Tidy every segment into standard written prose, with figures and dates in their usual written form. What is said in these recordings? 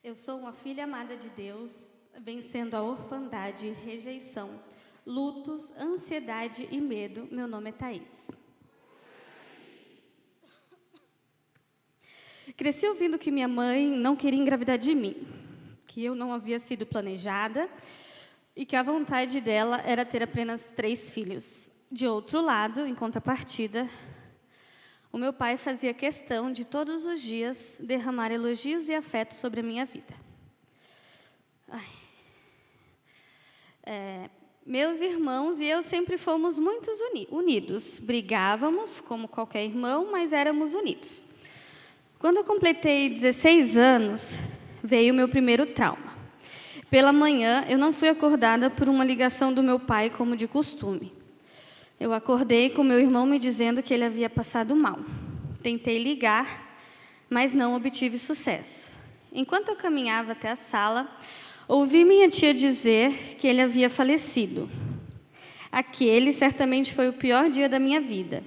Eu sou uma filha amada de Deus, vencendo a orfandade, rejeição, lutos, ansiedade e medo. Meu nome é Thaís. Cresci ouvindo que minha mãe não queria engravidar de mim, que eu não havia sido planejada e que a vontade dela era ter apenas 3 filhos. De outro lado, em contrapartida, o meu pai fazia questão de todos os dias derramar elogios e afeto sobre a minha vida. Meus irmãos e eu sempre fomos muito unidos. Brigávamos, como qualquer irmão, mas éramos unidos. Quando eu completei 16 anos, veio o meu primeiro trauma. Pela manhã, eu não fui acordada por uma ligação do meu pai, como de costume. Eu acordei com meu irmão me dizendo que ele havia passado mal. Tentei ligar, mas não obtive sucesso. Enquanto eu caminhava até a sala, ouvi minha tia dizer que ele havia falecido. Aquele certamente foi o pior dia da minha vida.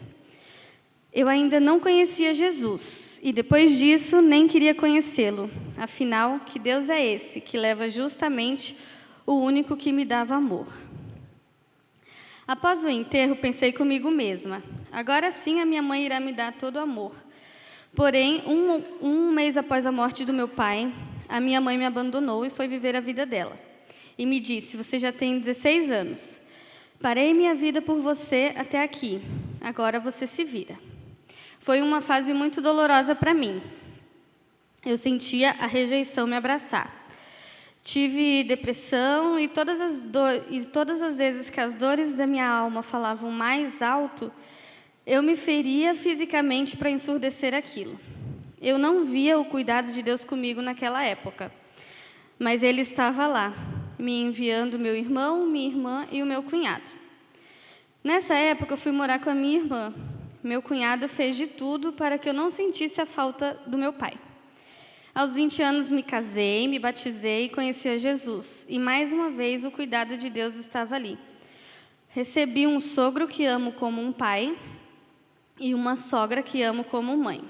Eu ainda não conhecia Jesus, e depois disso nem queria conhecê-lo. Afinal, que Deus é esse que leva justamente o único que me dava amor? Após o enterro, pensei comigo mesma, agora sim a minha mãe irá me dar todo o amor. Porém, um mês após a morte do meu pai, a minha mãe me abandonou e foi viver a vida dela. E me disse, você já tem 16 anos. Parei minha vida por você até aqui. Agora você se vira. Foi uma fase muito dolorosa para mim. Eu sentia a rejeição me abraçar. Tive depressão e todas as vezes que as dores da minha alma falavam mais alto, eu me feria fisicamente para ensurdecer aquilo. Eu não via o cuidado de Deus comigo naquela época, mas Ele estava lá, me enviando meu irmão, minha irmã e o meu cunhado. Nessa época, eu fui morar com a minha irmã. Meu cunhado fez de tudo para que eu não sentisse a falta do meu pai. Aos 20 anos, me casei, me batizei e conheci a Jesus. E, mais uma vez, o cuidado de Deus estava ali. Recebi um sogro que amo como um pai e uma sogra que amo como mãe.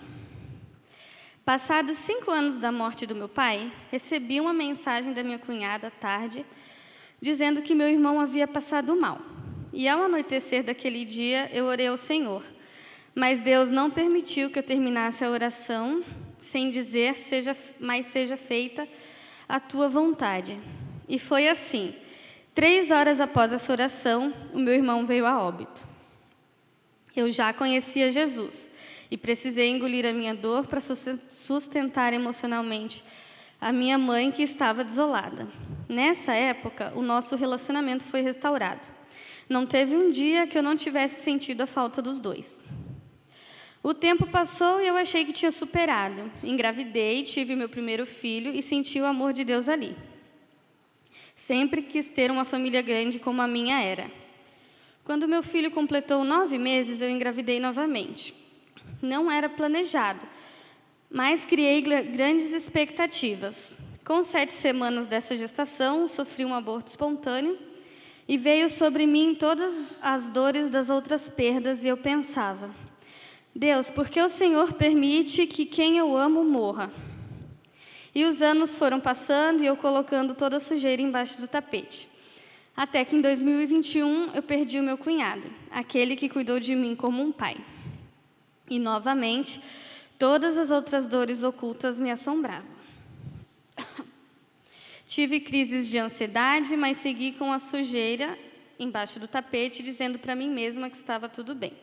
Passados 5 anos da morte do meu pai, recebi uma mensagem da minha cunhada à tarde, dizendo que meu irmão havia passado mal. E, ao anoitecer daquele dia, eu orei ao Senhor. Mas Deus não permitiu que eu terminasse a oração sem dizer, seja feita a tua vontade. E foi assim. 3 horas após essa oração, o meu irmão veio a óbito. Eu já conhecia Jesus e precisei engolir a minha dor para sustentar emocionalmente a minha mãe, que estava desolada. Nessa época, o nosso relacionamento foi restaurado. Não teve um dia que eu não tivesse sentido a falta dos dois. O tempo passou e eu achei que tinha superado. Engravidei, tive meu primeiro filho e senti o amor de Deus ali. Sempre quis ter uma família grande como a minha era. Quando meu filho completou 9 meses, eu engravidei novamente. Não era planejado, mas criei grandes expectativas. Com 7 semanas dessa gestação, sofri um aborto espontâneo e veio sobre mim todas as dores das outras perdas e eu pensava, Deus, por que o Senhor permite que quem eu amo morra? E os anos foram passando e eu colocando toda a sujeira embaixo do tapete. Até que em 2021 eu perdi o meu cunhado, aquele que cuidou de mim como um pai. E novamente, todas as outras dores ocultas me assombravam. Tive crises de ansiedade, mas segui com a sujeira embaixo do tapete, dizendo para mim mesma que estava tudo bem.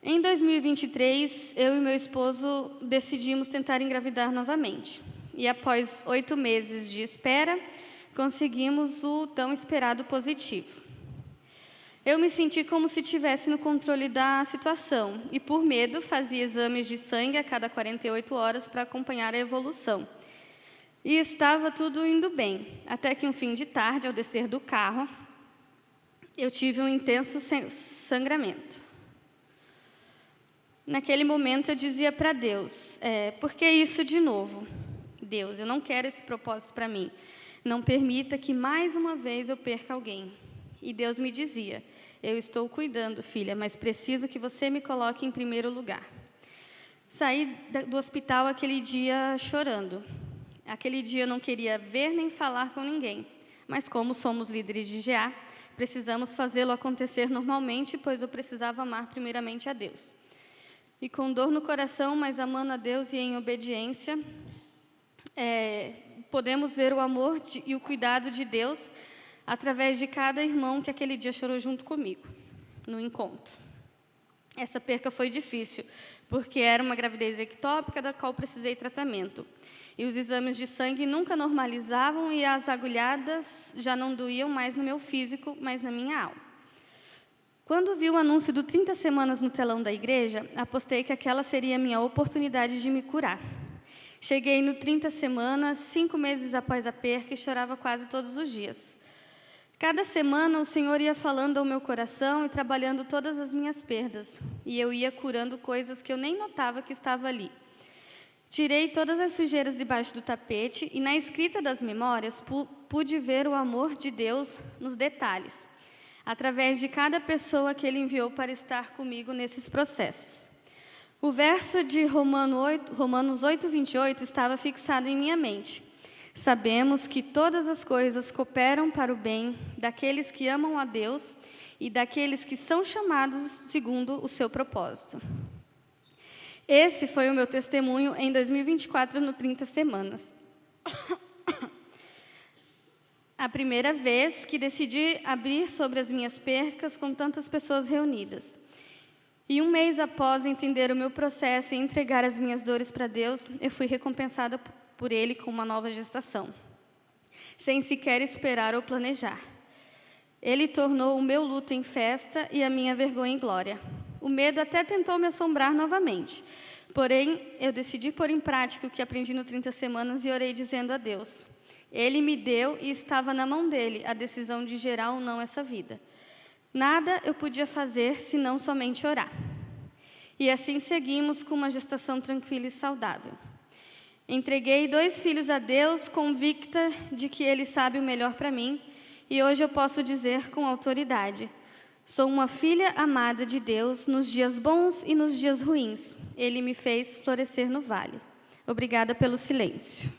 Em 2023, eu e meu esposo decidimos tentar engravidar novamente. E após 8 meses de espera, conseguimos o tão esperado positivo. Eu me senti como se estivesse no controle da situação e, por medo, fazia exames de sangue a cada 48 horas para acompanhar a evolução. E estava tudo indo bem, até que um fim de tarde, ao descer do carro, eu tive um intenso sangramento. Naquele momento eu dizia para Deus, por que isso de novo? Deus, eu não quero esse propósito para mim. Não permita que mais uma vez eu perca alguém. E Deus me dizia, eu estou cuidando, filha, mas preciso que você me coloque em primeiro lugar. Saí do hospital aquele dia chorando. Aquele dia eu não queria ver nem falar com ninguém, mas como somos líderes de GA, precisamos fazê-lo acontecer normalmente, pois eu precisava amar primeiramente a Deus. E com dor no coração, mas amando a Deus e em obediência, podemos ver o amor e o cuidado de Deus através de cada irmão que aquele dia chorou junto comigo, no encontro. Essa perca foi difícil, porque era uma gravidez ectópica da qual precisei tratamento. E os exames de sangue nunca normalizavam e as agulhadas já não doíam mais no meu físico, mas na minha alma. Quando vi o anúncio do 30 semanas no telão da igreja, apostei que aquela seria a minha oportunidade de me curar. Cheguei no 30 semanas, 5 meses após a perca, e chorava quase todos os dias. Cada semana o Senhor ia falando ao meu coração e trabalhando todas as minhas perdas, e eu ia curando coisas que eu nem notava que estava ali. Tirei todas as sujeiras debaixo do tapete e na escrita das memórias pude ver o amor de Deus nos detalhes, através de cada pessoa que Ele enviou para estar comigo nesses processos. O verso de Romanos 8:28 estava fixado em minha mente. Sabemos que todas as coisas cooperam para o bem daqueles que amam a Deus e daqueles que são chamados segundo o seu propósito. Esse foi o meu testemunho em 2024 no 30 semanas. A primeira vez que decidi abrir sobre as minhas percas com tantas pessoas reunidas. E um mês após entender o meu processo e entregar as minhas dores para Deus, eu fui recompensada por Ele com uma nova gestação, sem sequer esperar ou planejar. Ele tornou o meu luto em festa e a minha vergonha em glória. O medo até tentou me assombrar novamente, porém, eu decidi pôr em prática o que aprendi no 30 semanas e orei dizendo a Deus. Ele me deu e estava na mão dele a decisão de gerar ou não essa vida. Nada eu podia fazer senão somente orar. E assim seguimos com uma gestação tranquila e saudável. Entreguei 2 filhos a Deus, convicta de que Ele sabe o melhor para mim, e hoje eu posso dizer com autoridade: sou uma filha amada de Deus nos dias bons e nos dias ruins. Ele me fez florescer no vale. Obrigada pelo silêncio.